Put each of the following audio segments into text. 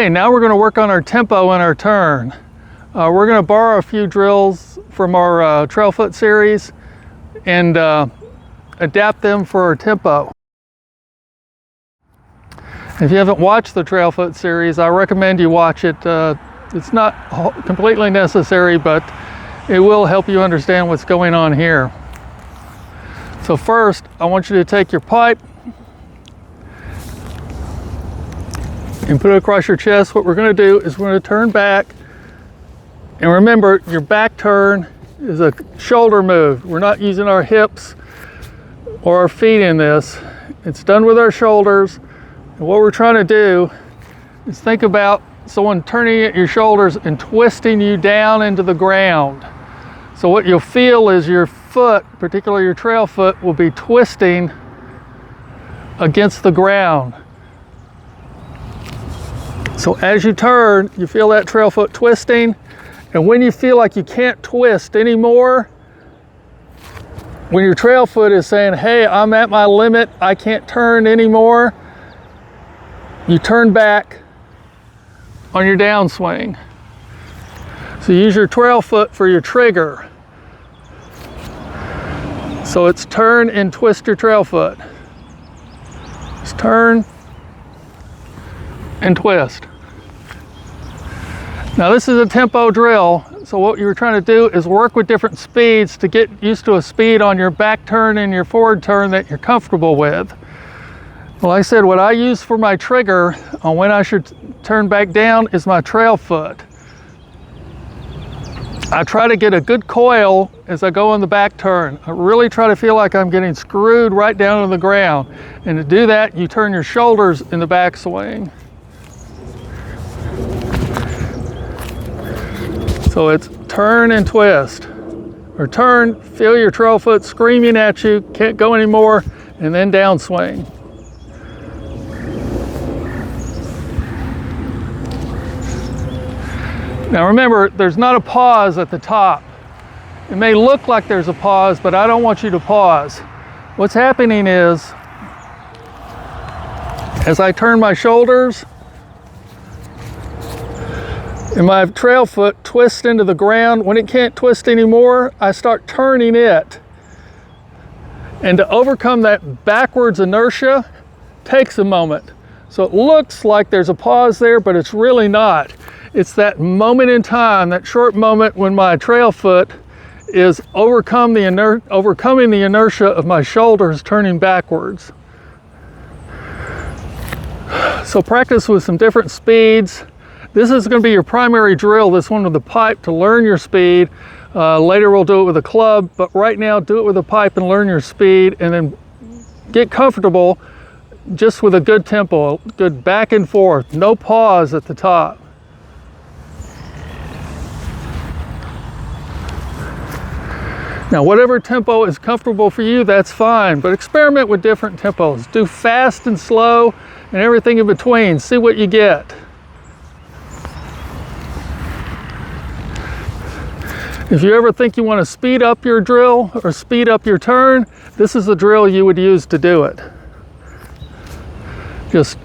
Okay, now we're going to work on our tempo and our turn. We're going to borrow a few drills from our trail foot series and adapt them for our tempo. If you haven't watched the trail foot series, I recommend you watch it. It's not completely necessary, but it will help you understand what's going on here. So first, I want you to take your pipe and put it across your chest. What we're going to do is we're going to turn back. And remember, your back turn is a shoulder move. We're not using our hips or our feet in this. It's done with our shoulders. And what we're trying to do is think about someone turning at your shoulders and twisting you down into the ground. So what you'll feel is your foot, particularly your trail foot, will be twisting against the ground. So as you turn, you feel that trail foot twisting, and when you feel like you can't twist anymore, when your trail foot is saying, hey, I'm at my limit, I can't turn anymore, you turn back on your downswing. So use your trail foot for your trigger. So it's turn and twist your trail foot. Just turn and twist. Now this is a tempo drill, so what you're trying to do is work with different speeds to get used to a speed on your back turn and your forward turn that you're comfortable with. Well, like I said, what I use for my trigger on when I should turn back down is my trail foot. I try to get a good coil as I go on the back turn. I really try to feel like I'm getting screwed right down to the ground. And to do that, you turn your shoulders in the backswing. So it's turn and twist. Or turn, feel your trail foot screaming at you, can't go anymore, and then downswing. Now remember, there's not a pause at the top. It may look like there's a pause, but I don't want you to pause. What's happening is, as I turn my shoulders, and my trail foot twists into the ground, when it can't twist anymore, I start turning it. And to overcome that backwards inertia takes a moment. So it looks like there's a pause there, but it's really not. It's that moment in time, that short moment when my trail foot is overcoming the inertia of my shoulders turning backwards. So practice with some different speeds. This is going to be your primary drill, this one with the pipe, to learn your speed. Later we'll do it with a club, but right now do it with a pipe and learn your speed, and then get comfortable just with a good tempo, good back and forth, no pause at the top. Now, whatever tempo is comfortable for you, that's fine, but experiment with different tempos. Do fast and slow and everything in between. See what you get. If you ever think you want to speed up your drill or speed up your turn, this is the drill you would use to do it. Just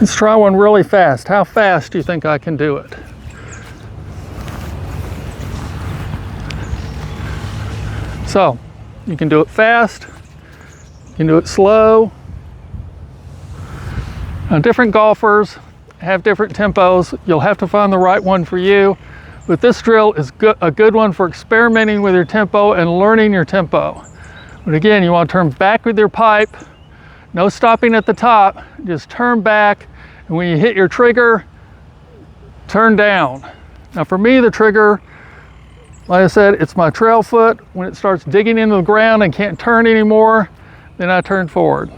let's try one really fast. How fast do you think I can do it? So, you can do it fast, you can do it slow. Now, different golfers have different tempos. You'll have to find the right one for you. But this drill is a good one for experimenting with your tempo and learning your tempo. But again, you want to turn back with your pipe. No stopping at the top, just turn back. And when you hit your trigger, turn down. Now for me, the trigger, like I said, it's my trail foot. When it starts digging into the ground and can't turn anymore, then I turn forward.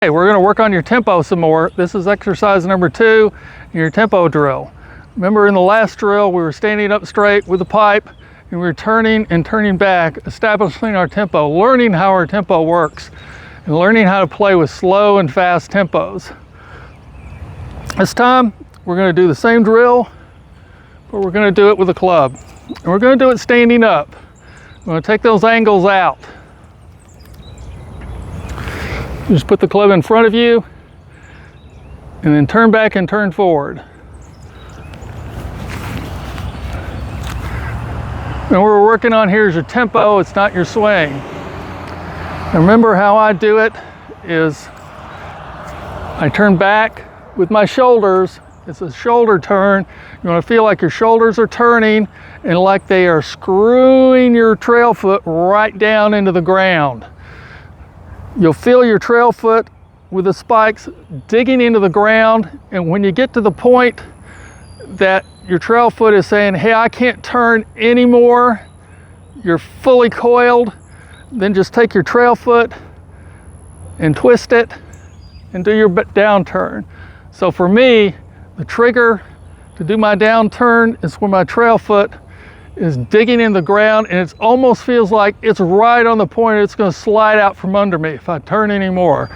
Okay, we're going to work on your tempo some more. This is exercise number 2, your tempo drill. Remember in the last drill, we were standing up straight with the pipe and we were turning and turning back, establishing our tempo, learning how our tempo works, and learning how to play with slow and fast tempos. This time, we're going to do the same drill, but we're going to do it with a club. And we're going to do it standing up. We're going to take those angles out. You just put the club in front of you and then turn back and turn forward. And what we're working on here is your tempo, it's not your swing. And remember how I do it is I turn back with my shoulders. It's a shoulder turn. You want to feel like your shoulders are turning and like they are screwing your trail foot right down into the ground. You'll feel your trail foot with the spikes digging into the ground, and when you get to the point that your trail foot is saying, hey, I can't turn anymore, you're fully coiled, then just take your trail foot and twist it and do your down turn. So for me, the trigger to do my down turn is when my trail foot is digging in the ground, and it almost feels like it's right on the point it's going to slide out from under me if I turn anymore.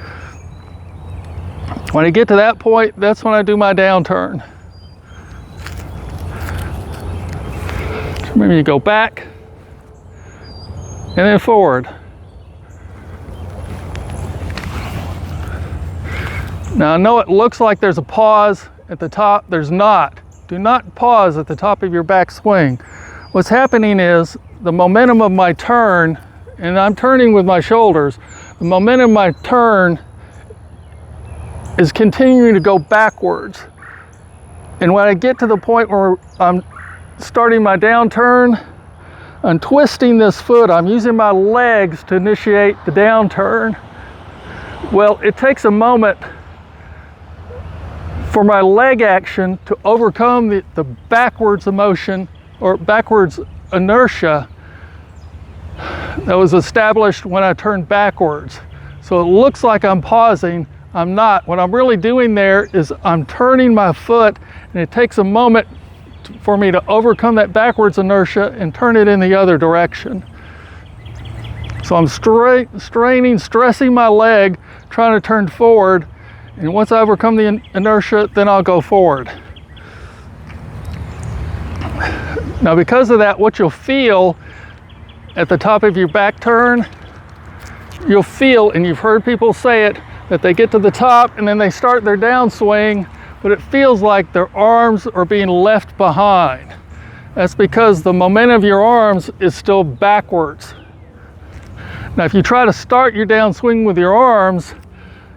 When I get to that point, that's when I do my down turn. So maybe you go back and then forward. Now I know it looks like there's a pause at the top. There's not. Do not pause at the top of your back swing. What's happening is the momentum of my turn, and I'm turning with my shoulders, the momentum of my turn is continuing to go backwards. And when I get to the point where I'm starting my down turn, I'm twisting this foot. I'm using my legs to initiate the down turn. Well, it takes a moment for my leg action to overcome the backwards emotion or backwards inertia that was established when I turned backwards. So it looks like I'm pausing. I'm not. What I'm really doing there is I'm turning my foot, and it takes a moment for me to overcome that backwards inertia and turn it in the other direction. So I'm straining, stressing my leg, trying to turn forward, and once I overcome the inertia, then I'll go forward. Now because of that, what you'll feel at the top of your back turn, you'll feel, and you've heard people say it, that they get to the top and then they start their downswing, but it feels like their arms are being left behind. That's because the momentum of your arms is still backwards. Now if you try to start your downswing with your arms,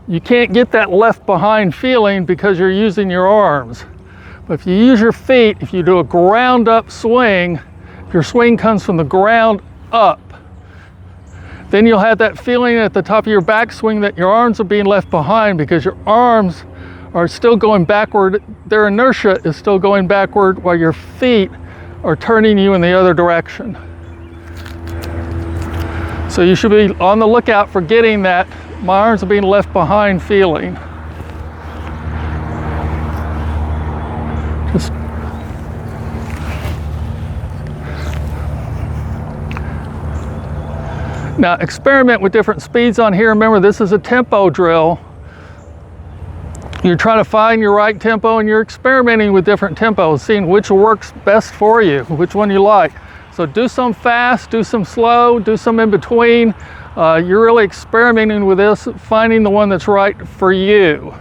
you can't get that left behind feeling because you're using your arms. But if you use your feet, if you do a ground up swing, if your swing comes from the ground up, then you'll have that feeling at the top of your backswing that your arms are being left behind because your arms are still going backward. Their inertia is still going backward while your feet are turning you in the other direction. So you should be on the lookout for getting that my arms are being left behind feeling. Just now experiment with different speeds on here. Remember, this is a tempo drill. You're trying to find your right tempo, and you're experimenting with different tempos, seeing which works best for you, which one you like. So do some fast, do some slow, do some in between. You're really experimenting with this, finding the one that's right for you.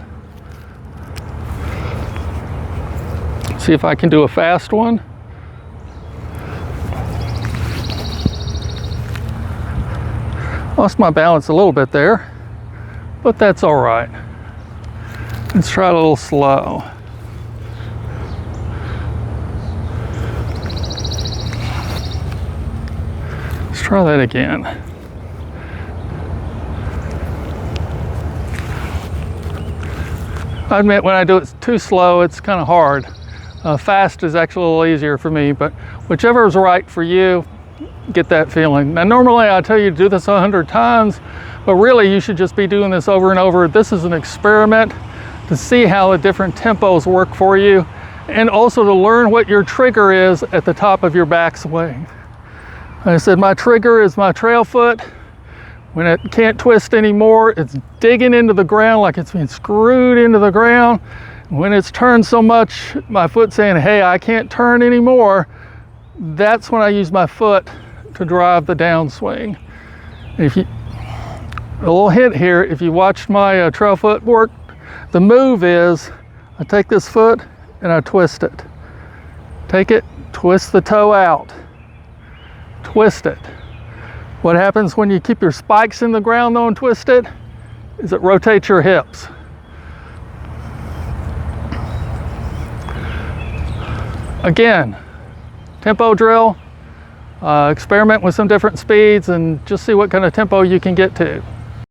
See if I can do a fast one. Lost my balance a little bit there, but that's all right. Let's try it a little slow. Let's try that again. I admit when I do it too slow, it's kind of hard. Fast is actually a little easier for me, but whichever is right for you, get that feeling. Now normally I tell you to do this 100 times, but really you should just be doing this over and over. This is an experiment to see how the different tempos work for you, and also to learn what your trigger is at the top of your backswing. Like I said, my trigger is my trail foot. When it can't twist anymore, it's digging into the ground like it's being screwed into the ground. When it's turned so much, my foot saying, hey, I can't turn anymore, that's when I use my foot to drive the downswing. A little hint here, if you watched my trail foot work, the move is I take this foot and I twist it. Take it, twist the toe out, twist it. What happens when you keep your spikes in the ground though and twist it is it rotates your hips. Again, tempo drill, experiment with some different speeds and just see what kind of tempo you can get to.